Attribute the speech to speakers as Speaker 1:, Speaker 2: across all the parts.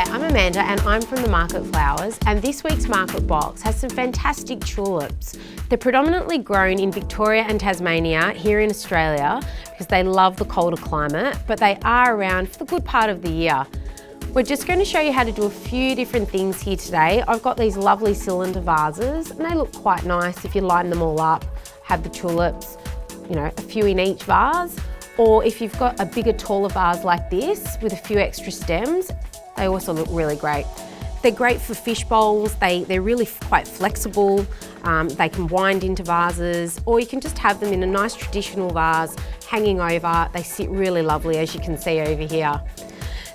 Speaker 1: Hi, I'm Amanda and I'm from the Market Flowers, and this week's Market Box has some fantastic tulips. They're predominantly grown in Victoria and Tasmania here in Australia because they love the colder climate, but they are around for the good part of the year. We're just going to show you how to do a few different things here today. I've got these lovely cylinder vases and they look quite nice if you line them all up, have the tulips, you know, a few in each vase. Or if you've got a bigger, taller vase like this with a few extra stems, they also look really great. They're great for fish bowls. They're really quite flexible. They can wind into vases, or you can just have them in a nice traditional vase hanging over. They sit really lovely, as you can see over here.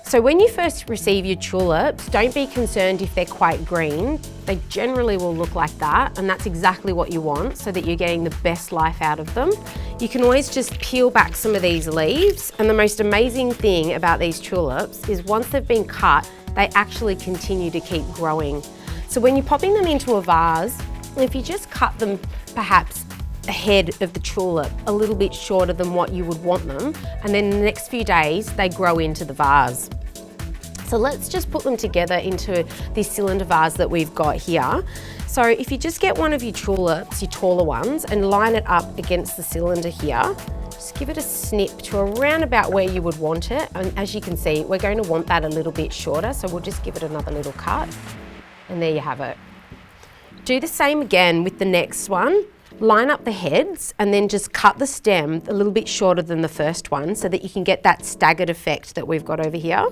Speaker 1: So when you first receive your tulips, don't be concerned if they're quite green. They generally will look like that, and that's exactly what you want so that you're getting the best life out of them. You can always just peel back some of these leaves, and the most amazing thing about these tulips is once they've been cut, they actually continue to keep growing. So when you're popping them into a vase, if you just cut them perhaps the head of the tulip a little bit shorter than what you would want them, and then in the next few days they grow into the vase. So let's just put them together into this cylinder vase that we've got here. So if you just get one of your tulips, your taller ones, and line it up against the cylinder here, just give it a snip to around about where you would want it. And as you can see, we're going to want that a little bit shorter, so we'll just give it another little cut. And there you have it. Do the same again with the next one. Line up the heads and then just cut the stem a little bit shorter than the first one so that you can get that staggered effect that we've got over here.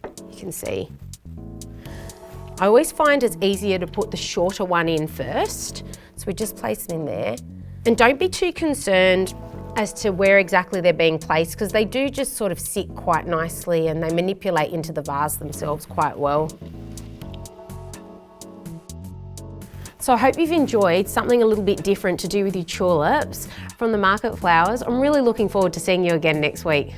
Speaker 1: You can see. I always find it's easier to put the shorter one in first. So we just place it in there. And don't be too concerned as to where exactly they're being placed, because they do just sort of sit quite nicely and they manipulate into the vase themselves quite well. So I hope you've enjoyed something a little bit different to do with your tulips from the Market Flowers. I'm really looking forward to seeing you again next week.